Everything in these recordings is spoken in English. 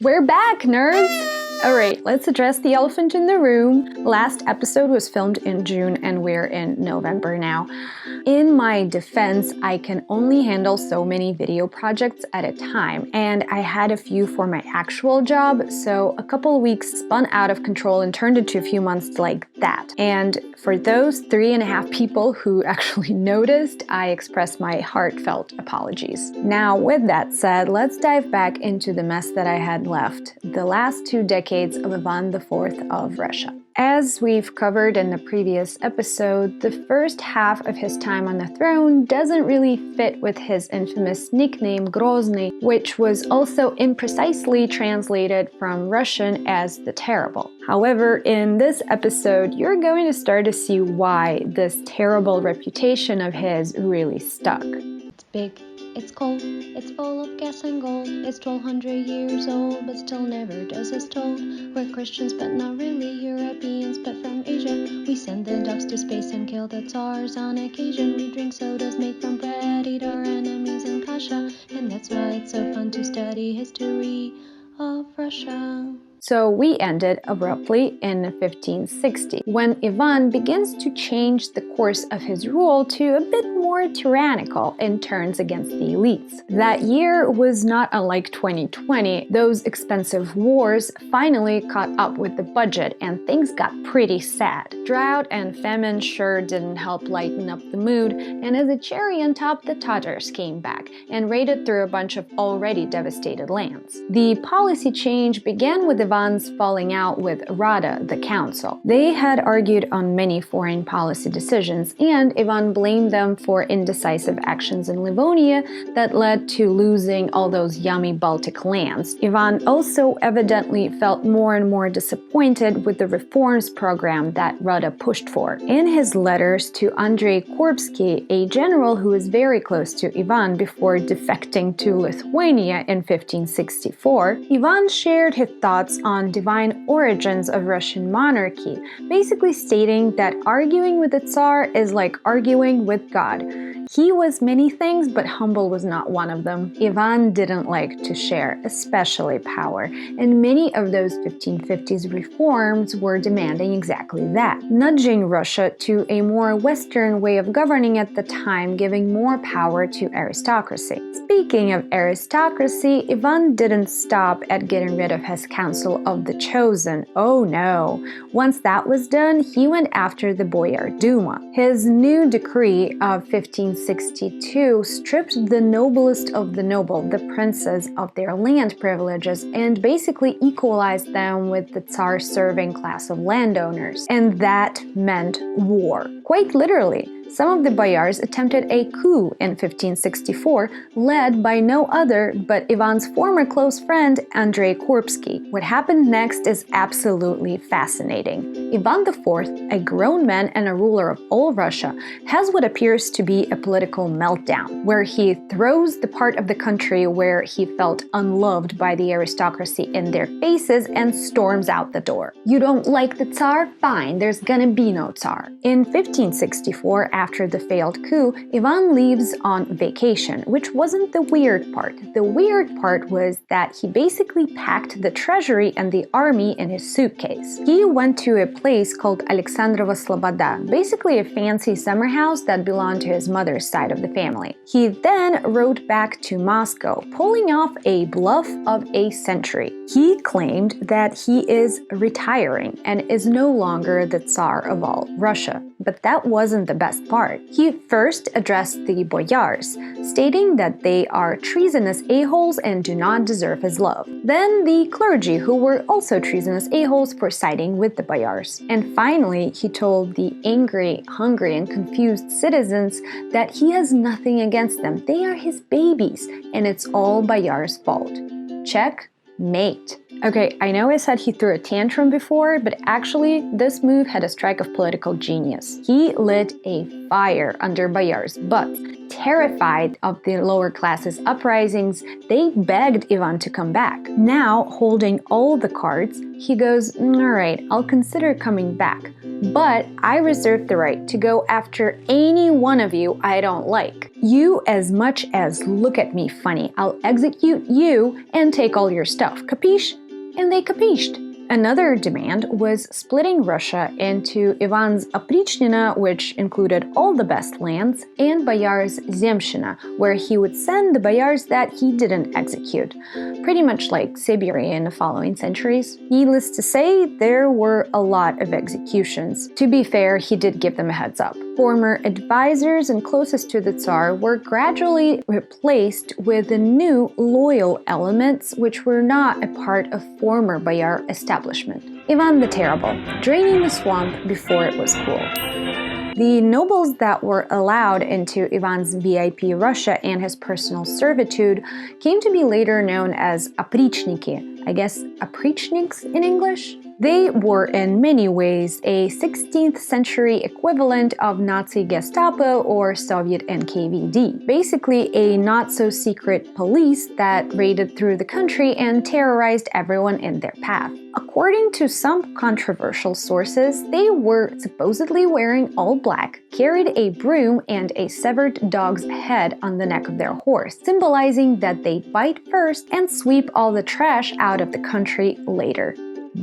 We're back, nerds! Alright, let's address the elephant in the room. Last episode was filmed in June and we're in November now. In my defense, I can only handle so many video projects at a time, and I had a few for my actual job, so a couple of weeks spun out of control and turned into a few months like that. And for those 3.5 people who actually noticed, I express my heartfelt apologies. Now, with that said, let's dive back into the mess that I had left, the last 2 decades of Ivan IV of Russia. As we've covered in the previous episode, the first half of his time on the throne doesn't really fit with his infamous nickname Grozny, which was also imprecisely translated from Russian as the Terrible. However, in this episode, you're going to start to see why this terrible reputation of his really stuck. It's big, it's cold, it's full of gas and gold. It's 1,200 years old, but still never does as told. We're Christians, but not really Europeans, but from Asia. We send the dogs to space and kill the Tsars on occasion. We drink sodas made from bread, eat our enemies in kasha, and that's why it's so fun to study history of Russia. So we ended abruptly in 1560, when Ivan begins to change the course of his rule to a bit more tyrannical and turns against the elites. That year was not unlike 2020. Those expensive wars finally caught up with the budget and things got pretty sad. Drought and famine sure didn't help lighten up the mood, and as a cherry on top, the Tatars came back and raided through a bunch of already devastated lands. The policy change began with Ivan's falling out with Rada, the council. They had argued on many foreign policy decisions, and Ivan blamed them for indecisive actions in Livonia that led to losing all those yummy Baltic lands. Ivan also evidently felt more and more disappointed with the reforms program that Rada pushed for. In his letters to Andrei Korbsky, a general who was very close to Ivan before defecting to Lithuania in 1564, Ivan shared his thoughts on divine origins of Russian monarchy, basically stating that arguing with the Tsar is like arguing with God. He was many things, but humble was not one of them. Ivan didn't like to share, especially power, and many of those 1550s reforms were demanding exactly that, nudging Russia to a more Western way of governing at the time, giving more power to aristocracy. Speaking of aristocracy, Ivan didn't stop at getting rid of his Council of the Chosen. Oh no! Once that was done, he went after the Boyar Duma. His new decree of 1562 stripped the noblest of the noble, the princes, of their land privileges and basically equalized them with the Tsar-serving class of landowners. And that meant war. Quite literally. Some of the boyars attempted a coup in 1564, led by no other but Ivan's former close friend Andrei Korbsky. What happened next is absolutely fascinating. Ivan IV, a grown man and a ruler of all Russia, has what appears to be a political meltdown, where he throws the part of the country where he felt unloved by the aristocracy in their faces and storms out the door. You don't like the Tsar? Fine, there's gonna be no Tsar. In 1564, after the failed coup, Ivan leaves on vacation, which wasn't the weird part. The weird part was that he basically packed the treasury and the army in his suitcase. He went to a place called Alexandrova Sloboda, basically a fancy summer house that belonged to his mother's side of the family. He then rode back to Moscow, pulling off a bluff of a century. He claimed that he is retiring and is no longer the Tsar of all Russia. But that wasn't the best part. He first addressed the boyars, stating that they are treasonous a-holes and do not deserve his love. Then the clergy, who were also treasonous a-holes for siding with the boyars. And finally, he told the angry, hungry, and confused citizens that he has nothing against them. They are his babies, and it's all boyars' fault. Checkmate. Okay, I know I said he threw a tantrum before, but actually, this move had a strike of political genius. He lit a fire under boyars' butts. Terrified of the lower classes' uprisings, they begged Ivan to come back. Now, holding all the cards, he goes, "Alright, I'll consider coming back. but I reserve the right to go after any one of you I don't like. You as much as look at me funny, I'll execute you and take all your stuff. Capiche? And they capished. Another demand was splitting Russia into Ivan's Oprichnina, which included all the best lands, and Boyar's Zemshchina, where he would send the boyars that he didn't execute, pretty much like Siberia in the following centuries. Needless to say, there were a lot of executions. To be fair, he did give them a heads up. Former advisors and closest to the Tsar were gradually replaced with the new loyal elements, which were not a part of former boyar establishment. Ivan the Terrible, draining the swamp before it was cool. The nobles that were allowed into Ivan's VIP Russia and his personal servitude came to be later known as oprichniki, I guess oprichniks in English? They were in many ways a 16th century equivalent of Nazi Gestapo or Soviet NKVD, basically a not-so-secret police that raided through the country and terrorized everyone in their path. According to some controversial sources, they were supposedly wearing all black, carried a broom and a severed dog's head on the neck of their horse, symbolizing that they bite first and sweep all the trash out of the country later.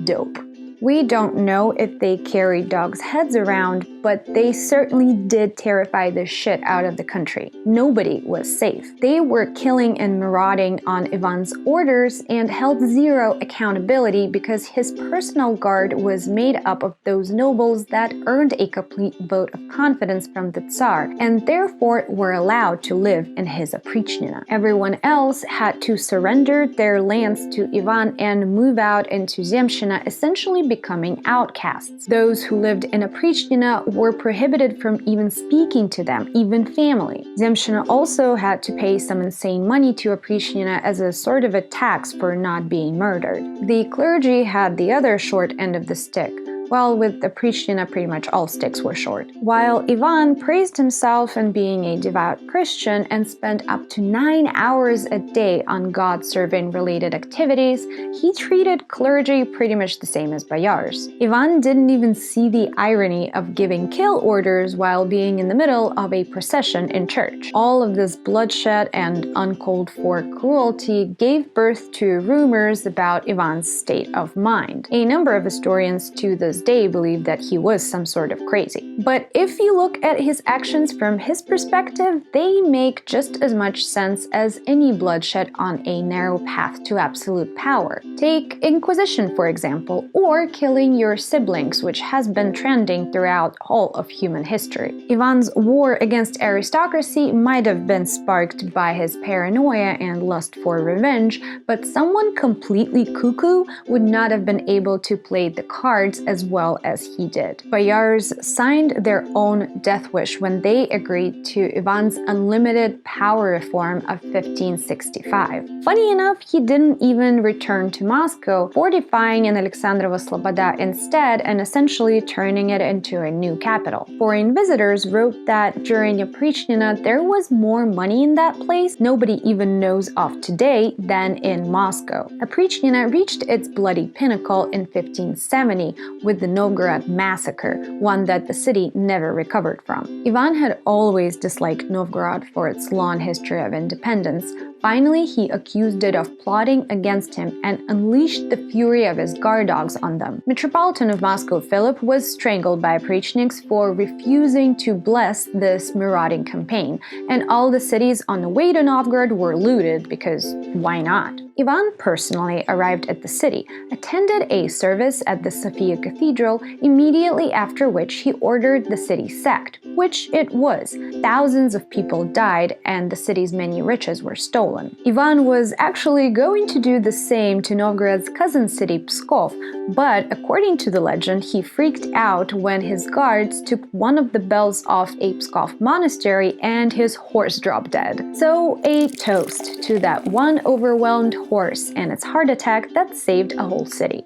Dope. We don't know if they carried dogs' heads around, but they certainly did terrify the shit out of the country. Nobody was safe. They were killing and marauding on Ivan's orders and held zero accountability because his personal guard was made up of those nobles that earned a complete vote of confidence from the Tsar and therefore were allowed to live in his oprichnina. Everyone else had to surrender their lands to Ivan and move out into Zemshchina, essentially becoming outcasts. Those who lived in oprichnina were prohibited from even speaking to them, even family. Zemshchina also had to pay some insane money to oprichnina as a sort of a tax for not being murdered. The clergy had the other short end of the stick. While with oprichnina pretty much all sticks were short. While Ivan praised himself in being a devout Christian and spent up to 9 hours a day on God-serving related activities, he treated clergy pretty much the same as boyars. Ivan didn't even see the irony of giving kill orders while being in the middle of a procession in church. All of this bloodshed and uncalled-for cruelty gave birth to rumors about Ivan's state of mind. A number of historians to this day believe that he was some sort of crazy. But if you look at his actions from his perspective, they make just as much sense as any bloodshed on a narrow path to absolute power. Take Inquisition, for example, or killing your siblings, which has been trending throughout all of human history. Ivan's war against aristocracy might have been sparked by his paranoia and lust for revenge, but someone completely cuckoo would not have been able to play the cards as well as he did. Boyars signed their own death wish when they agreed to Ivan's unlimited power reform of 1565. Funny enough, he didn't even return to Moscow, fortifying in Alexandrova Sloboda instead and essentially turning it into a new capital. Foreign visitors wrote that during oprichnina there was more money in that place nobody even knows of today than in Moscow. Oprichnina reached its bloody pinnacle in 1570 with the Novgorod massacre, one that the city never recovered from. Ivan had always disliked Novgorod for its long history of independence. Finally, he accused it of plotting against him and unleashed the fury of his guard dogs on them. Metropolitan of Moscow Philip was strangled by oprichniks for refusing to bless this marauding campaign, and all the cities on the way to Novgorod were looted because why not? Ivan personally arrived at the city, attended a service at the Sofia Cathedral, immediately after which he ordered the city sacked, which it was. Thousands of people died and the city's many riches were stolen. Ivan was actually going to do the same to Novgorod's cousin city Pskov, but according to the legend, he freaked out when his guards took one of the bells off a Pskov monastery and his horse dropped dead. So a toast to that one overwhelmed horse and its heart attack that saved a whole city.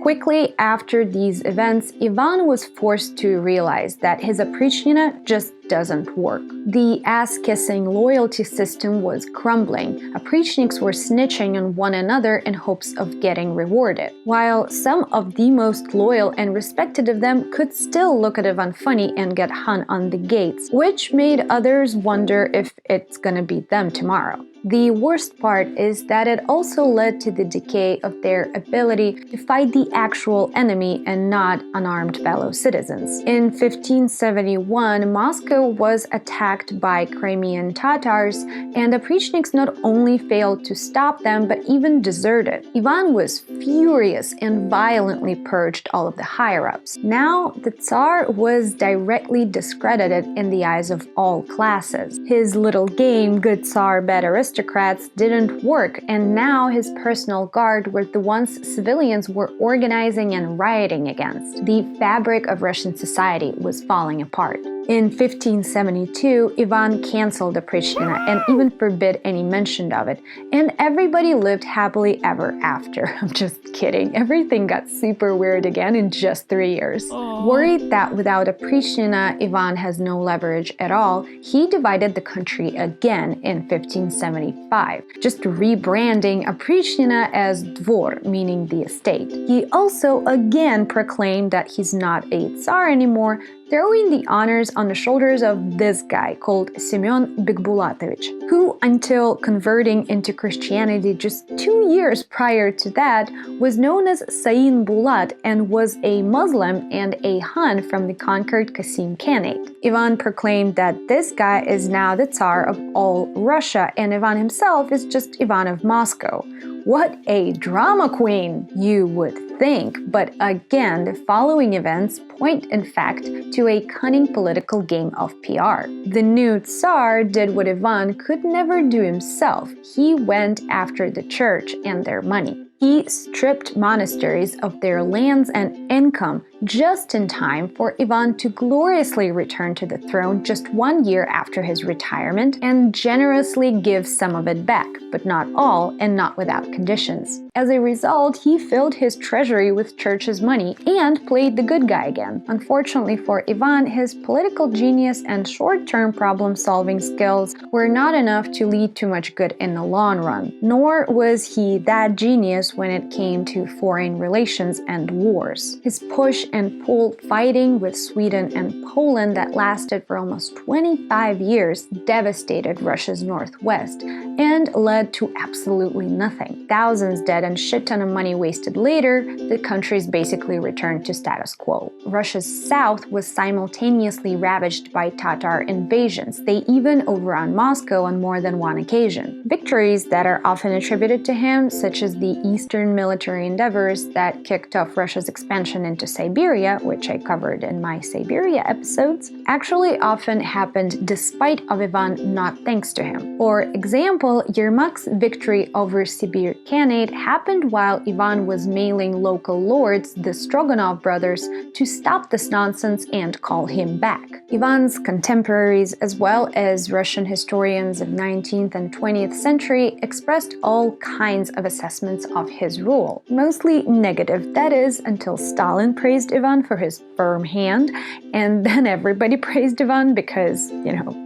Quickly after these events, Ivan was forced to realize that his oprichnina just doesn't work. The ass-kissing loyalty system was crumbling. Oprichniks were snitching on one another in hopes of getting rewarded, while some of the most loyal and respected of them could still look at Ivan funny and get hung on the gates, which made others wonder if it's gonna be them tomorrow. The worst part is that it also led to the decay of their ability to fight the actual enemy and not unarmed fellow citizens. In 1571, Moscow was attacked by Crimean Tatars, and Oprichniks not only failed to stop them but even deserted. Ivan was furious and violently purged all of the higher-ups. Now, the Tsar was directly discredited in the eyes of all classes. His little game, good Tsar, bad aristocrats, didn't work, and now his personal guard were the ones civilians were organizing and rioting against. The fabric of Russian society was falling apart. In 1572, Ivan canceled Oprichtina and even forbid any mention of it, and everybody lived happily ever after. I'm just kidding. Everything got super weird again in just 3 years. Worried that without Oprichtina, Ivan has no leverage at all, he divided the country again in 1575, just rebranding Oprichtina as Dvor, meaning the estate. He also again proclaimed that he's not a Tsar anymore, throwing the honors on the shoulders of this guy called Semyon Bekbulatovich, who, until converting into Christianity just 2 years prior to that, was known as Sain Bulat and was a Muslim and a Hun from the conquered Qasim Khanate. Ivan proclaimed that this guy is now the Tsar of all Russia, and Ivan himself is just Ivan of Moscow. What a drama queen, you would think, but again, the following events point in fact to a cunning political game of PR. The new Tsar did what Ivan could never do himself. He went after the church and their money. He stripped monasteries of their lands and income just in time for Ivan to gloriously return to the throne just 1 year after his retirement and generously give some of it back, but not all and not without conditions. As a result, he filled his treasury with church's money and played the good guy again. Unfortunately for Ivan, his political genius and short-term problem-solving skills were not enough to lead to much good in the long run, nor was he that genius when it came to foreign relations and wars. His push and pull fighting with Sweden and Poland that lasted for almost 25 years devastated Russia's northwest and led to absolutely nothing. Thousands dead and shit ton of money wasted later, the countries basically returned to status quo. Russia's south was simultaneously ravaged by Tatar invasions. They even overran Moscow on more than one occasion. Victories that are often attributed to him, such as the Eastern military endeavors that kicked off Russia's expansion into Siberia, which I covered in my Siberia episodes, actually often happened despite of Ivan, not thanks to him. For example, Yermak's victory over Sibir Khanate happened while Ivan was mailing local lords, the Stroganov brothers, to stop this nonsense and call him back. Ivan's contemporaries, as well as Russian historians of 19th and 20th century, expressed all kinds of assessments of his rule, mostly negative, that is, until Stalin praised Ivan for his firm hand, and then everybody praised Ivan because,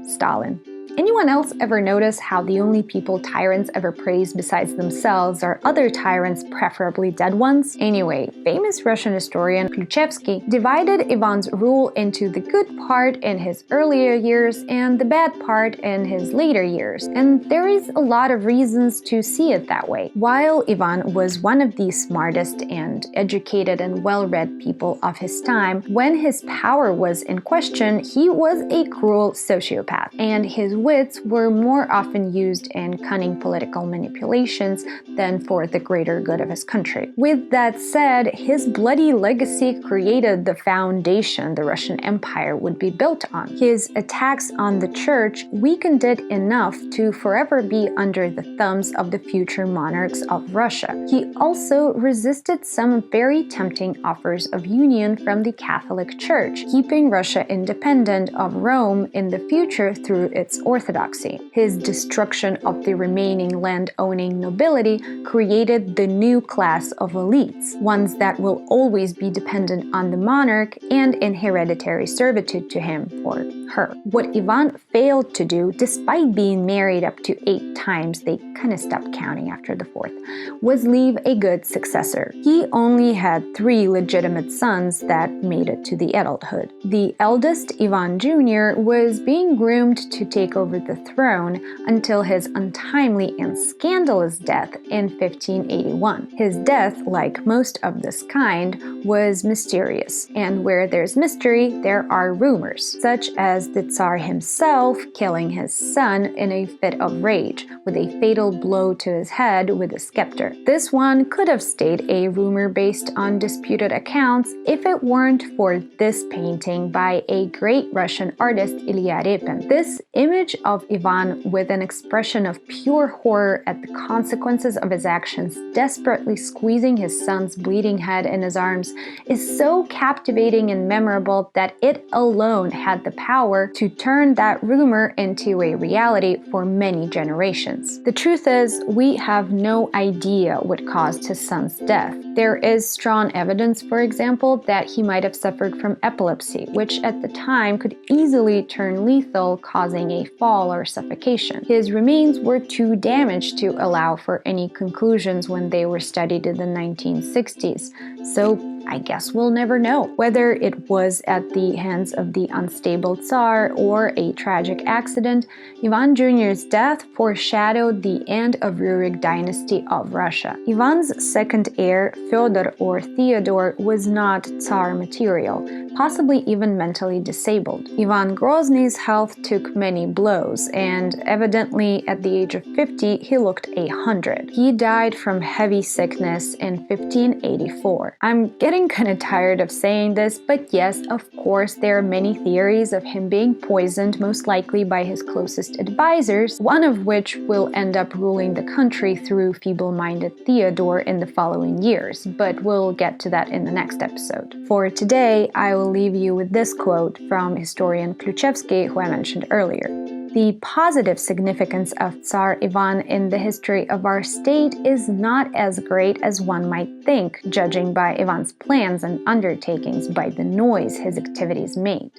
Stalin. Anyone else ever notice how the only people tyrants ever praise besides themselves are other tyrants, preferably dead ones? Anyway, famous Russian historian Kluchevsky divided Ivan's rule into the good part in his earlier years and the bad part in his later years, and there is a lot of reasons to see it that way. While Ivan was one of the smartest and educated and well-read people of his time, when his power was in question, he was a cruel sociopath, and his wits were more often used in cunning political manipulations than for the greater good of his country. With that said, his bloody legacy created the foundation the Russian Empire would be built on. His attacks on the church weakened it enough to forever be under the thumbs of the future monarchs of Russia. He also resisted some very tempting offers of union from the Catholic Church, keeping Russia independent of Rome in the future through its orthodoxy. His destruction of the remaining land-owning nobility created the new class of elites, ones that will always be dependent on the monarch and in hereditary servitude to him or her. What Ivan failed to do, despite being married up to 8 times, they kind of stopped counting after the 4th, was leave a good successor. He only had 3 legitimate sons that made it to the adulthood. The eldest, Ivan Jr., was being groomed to take over the throne until his untimely and scandalous death in 1581. His death, like most of this kind, was mysterious, and where there's mystery, there are rumors, such as the Tsar himself killing his son in a fit of rage, with a fatal blow to his head with a scepter. This one could have stayed a rumor based on disputed accounts if it weren't for this painting by a great Russian artist, Ilya Repin. This image of Ivan with an expression of pure horror at the consequences of his actions, desperately squeezing his son's bleeding head in his arms, is so captivating and memorable that it alone had the power to turn that rumor into a reality for many generations. The truth is, we have no idea what caused his son's death. There is strong evidence, for example, that he might have suffered from epilepsy, which at the time could easily turn lethal, causing a fall or suffocation. His remains were too damaged to allow for any conclusions when they were studied in the 1960s, so I guess we'll never know. Whether it was at the hands of the unstable Tsar or a tragic accident, Ivan Jr.'s death foreshadowed the end of Rurik dynasty of Russia. Ivan's second heir, Fyodor or Theodore, was not Tsar material, possibly even mentally disabled. Ivan Grozny's health took many blows, and evidently at the age of 50 he looked 100. He died from heavy sickness in 1584. I'm getting kind of tired of saying this, but yes, of course, there are many theories of him being poisoned, most likely by his closest advisors, one of which will end up ruling the country through feeble-minded Theodore in the following years, but we'll get to that in the next episode. For today, I will leave you with this quote from historian Kluchevsky, who I mentioned earlier. The positive significance of Tsar Ivan in the history of our state is not as great as one might think, judging by Ivan's plans and undertakings, by the noise his activities made.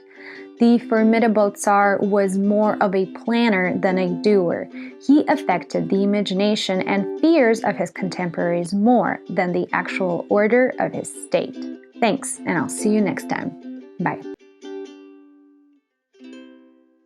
The formidable Tsar was more of a planner than a doer. He affected the imagination and fears of his contemporaries more than the actual order of his state. Thanks, and I'll see you next time. Bye.